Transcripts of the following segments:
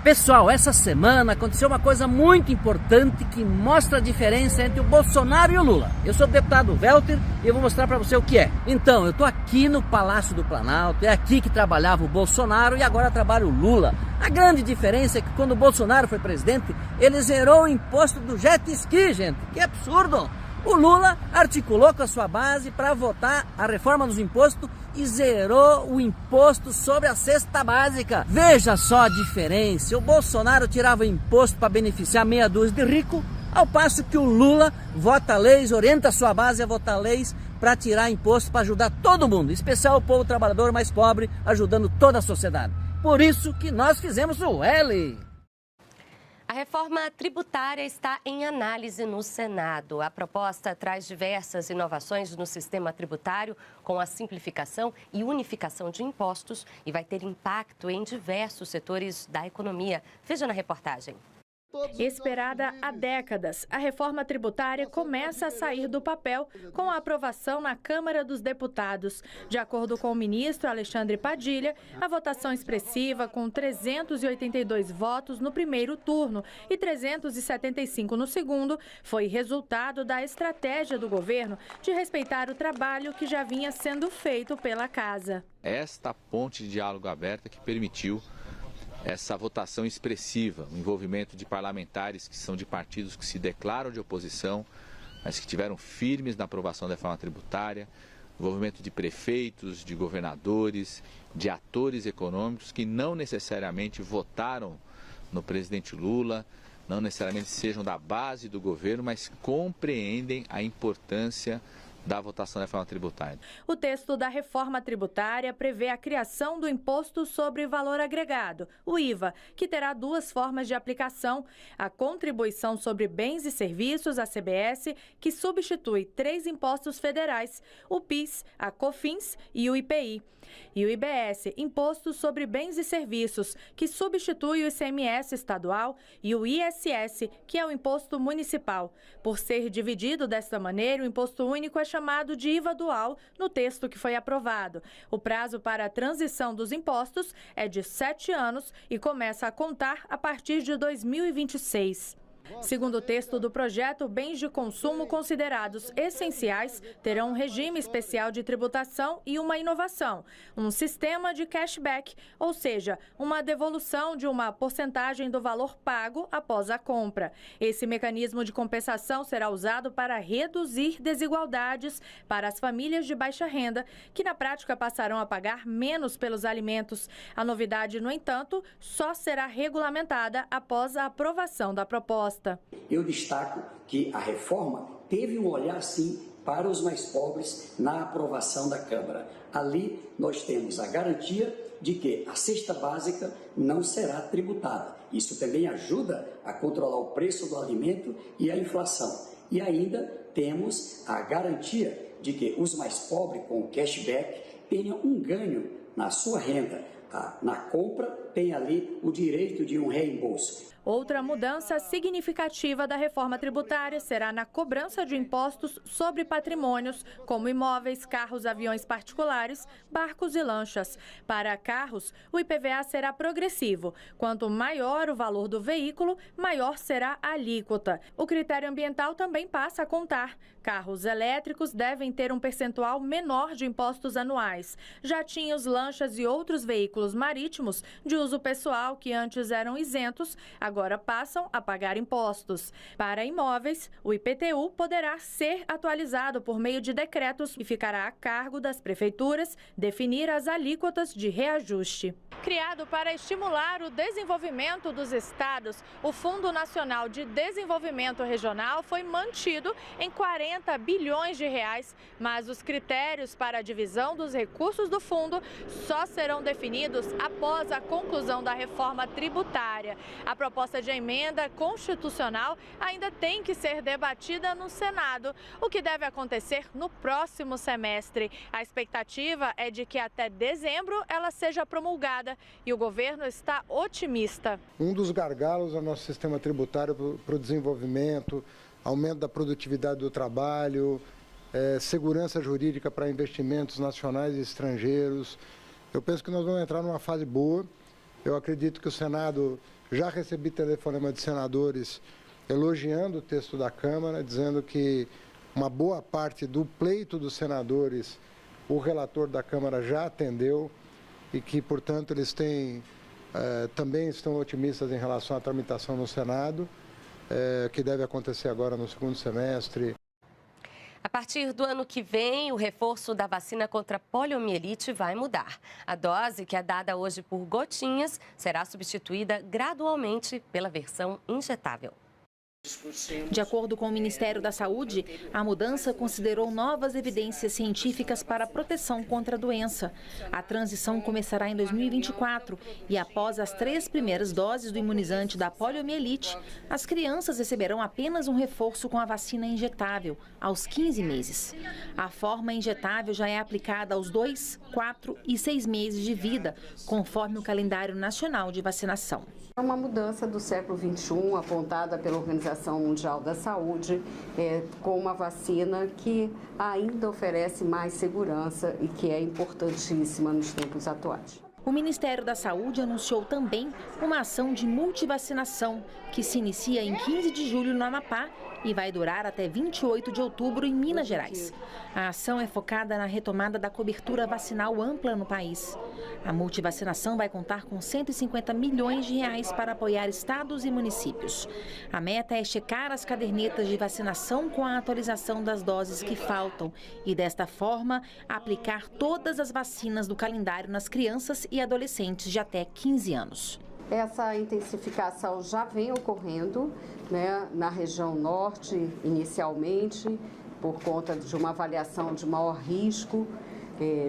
Pessoal, essa semana aconteceu uma coisa muito importante que mostra a diferença entre o Bolsonaro e o Lula. Eu sou o deputado Welter e eu vou mostrar para você o que é. Então, eu tô aqui no Palácio do Planalto, é aqui que trabalhava o Bolsonaro e agora trabalha o Lula. A grande diferença é que quando o Bolsonaro foi presidente, ele zerou o imposto do jet ski, gente. Que absurdo! O Lula articulou com a sua base para votar a reforma dos impostos e zerou o imposto sobre a cesta básica. Veja só a diferença. O Bolsonaro tirava imposto para beneficiar meia dúzia de rico, ao passo que o Lula vota leis, orienta a sua base a votar leis para tirar imposto para ajudar todo mundo, em especial o povo trabalhador mais pobre, ajudando toda a sociedade. Por isso que nós fizemos o L. A reforma tributária está em análise no Senado. A proposta traz diversas inovações no sistema tributário, com a simplificação e unificação de impostos e vai ter impacto em diversos setores da economia. Veja na reportagem. Esperada há décadas, a reforma tributária começa a sair do papel com a aprovação na Câmara dos Deputados. De acordo com o ministro Alexandre Padilha, a votação expressiva, com 382 votos no primeiro turno e 375 no segundo, foi resultado da estratégia do governo de respeitar o trabalho que já vinha sendo feito pela Casa. Esta ponte de diálogo aberta que permitiu essa votação expressiva, o envolvimento de parlamentares que são de partidos que se declaram de oposição, mas que tiveram firmes na aprovação da reforma tributária, envolvimento de prefeitos, de governadores, de atores econômicos que não necessariamente votaram no presidente Lula, não necessariamente sejam da base do governo, mas compreendem a importância da votação da reforma tributária. O texto da reforma tributária prevê a criação do Imposto sobre Valor Agregado, o IVA, que terá duas formas de aplicação: a Contribuição sobre Bens e Serviços, a CBS, que substitui 3 impostos federais, o PIS, a COFINS e o IPI. E o IBS, Imposto sobre Bens e Serviços, que substitui o ICMS estadual, e o ISS, que é o imposto municipal. Por ser dividido desta maneira, o imposto único é chamado de IVA dual no texto que foi aprovado. O prazo para a transição dos impostos é de 7 anos e começa a contar a partir de 2026. Segundo o texto do projeto, bens de consumo considerados essenciais terão um regime especial de tributação e uma inovação, um sistema de cashback, ou seja, uma devolução de uma porcentagem do valor pago após a compra. Esse mecanismo de compensação será usado para reduzir desigualdades para as famílias de baixa renda, que na prática passarão a pagar menos pelos alimentos. A novidade, no entanto, só será regulamentada após a aprovação da proposta. Eu destaco que a reforma teve um olhar, sim, para os mais pobres na aprovação da Câmara. Ali nós temos a garantia de que a cesta básica não será tributada. Isso também ajuda a controlar o preço do alimento e a inflação. E ainda temos a garantia de que os mais pobres, com o cashback, tenham um ganho na sua renda. Na compra, tem ali o direito de um reembolso. Outra mudança significativa da reforma tributária será na cobrança de impostos sobre patrimônios, como imóveis, carros, aviões particulares, barcos e lanchas. Para carros, o IPVA será progressivo. Quanto maior o valor do veículo, maior será a alíquota. O critério ambiental também passa a contar. Carros elétricos devem ter um percentual menor de impostos anuais. Jatinhos, lanchas e outros veículos marítimos de uso pessoal que antes eram isentos, agora passam a pagar impostos. Para imóveis, o IPTU poderá ser atualizado por meio de decretos e ficará a cargo das prefeituras definir as alíquotas de reajuste. Criado para estimular o desenvolvimento dos estados, o Fundo Nacional de Desenvolvimento Regional foi mantido em 40 bilhões de reais, mas os critérios para a divisão dos recursos do fundo só serão definidos após a conclusão da reforma tributária. A proposta de emenda constitucional ainda tem que ser debatida no Senado, o que deve acontecer no próximo semestre. A expectativa é de que até dezembro ela seja promulgada e o governo está otimista. Um dos gargalos do nosso sistema tributário para o desenvolvimento, aumento da produtividade do trabalho, segurança jurídica para investimentos nacionais e estrangeiros. Eu penso que nós vamos entrar numa fase boa. Eu acredito que o Senado Já recebi telefonema de senadores elogiando o texto da Câmara, dizendo que uma boa parte do pleito dos senadores o relator da Câmara já atendeu e que, portanto, eles também estão otimistas em relação à tramitação no Senado, que deve acontecer agora no segundo semestre. A partir do ano que vem, o reforço da vacina contra a poliomielite vai mudar. A dose, que é dada hoje por gotinhas, será substituída gradualmente pela versão injetável. De acordo com o Ministério da Saúde, a mudança considerou novas evidências científicas para a proteção contra a doença. A transição começará em 2024 e após as 3 primeiras doses do imunizante da poliomielite, as crianças receberão apenas um reforço com a vacina injetável, aos 15 meses. A forma injetável já é aplicada aos 2, 4 e 6 meses de vida, conforme o calendário nacional de vacinação. É uma mudança do século XXI, apontada pela Organização Mundial da Saúde, com uma vacina que ainda oferece mais segurança e que é importantíssima nos tempos atuais. O Ministério da Saúde anunciou também uma ação de multivacinação, que se inicia em 15 de julho no Amapá e vai durar até 28 de outubro em Minas Gerais. A ação é focada na retomada da cobertura vacinal ampla no país. A multivacinação vai contar com 150 milhões de reais para apoiar estados e municípios. A meta é checar as cadernetas de vacinação com a atualização das doses que faltam e, desta forma, aplicar todas as vacinas do calendário nas crianças e adolescentes de até 15 anos. Essa intensificação já vem ocorrendo, né, na região norte, inicialmente, por conta de uma avaliação de maior risco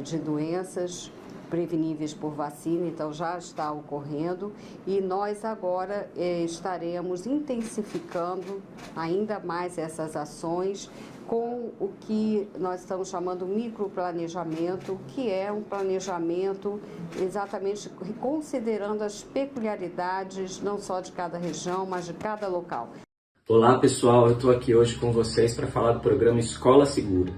de doenças preveníveis por vacina, então já está ocorrendo. E nós agora estaremos intensificando ainda mais essas ações com o que nós estamos chamando microplanejamento, que é um planejamento exatamente considerando as peculiaridades não só de cada região, mas de cada local. Olá pessoal, eu estou aqui hoje com vocês para falar do programa Escola Segura.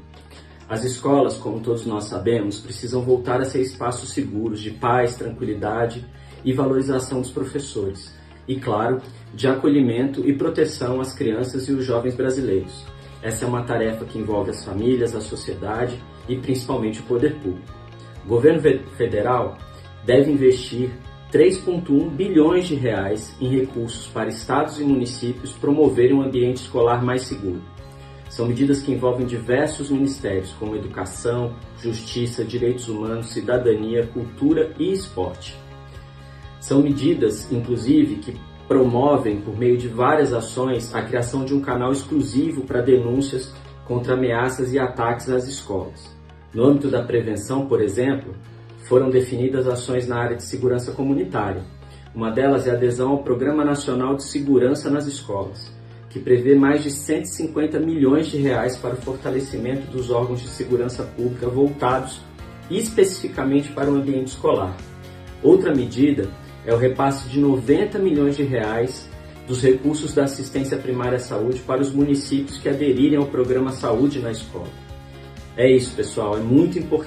As escolas, como todos nós sabemos, precisam voltar a ser espaços seguros de paz, tranquilidade e valorização dos professores. E, claro, de acolhimento e proteção às crianças e os jovens brasileiros. Essa é uma tarefa que envolve as famílias, a sociedade e principalmente o poder público. O governo federal deve investir 3,1 bilhões de reais em recursos para estados e municípios promoverem um ambiente escolar mais seguro. São medidas que envolvem diversos ministérios, como Educação, Justiça, Direitos Humanos, Cidadania, Cultura e Esporte. São medidas, inclusive, que promovem, por meio de várias ações, a criação de um canal exclusivo para denúncias contra ameaças e ataques às escolas. No âmbito da prevenção, por exemplo, foram definidas ações na área de segurança comunitária. Uma delas é a adesão ao Programa Nacional de Segurança nas Escolas, que prevê mais de 150 milhões de reais para o fortalecimento dos órgãos de segurança pública voltados especificamente para o ambiente escolar. Outra medida é o repasse de 90 milhões de reais dos recursos da assistência primária à saúde para os municípios que aderirem ao programa Saúde na Escola. É isso, pessoal, é muito importante.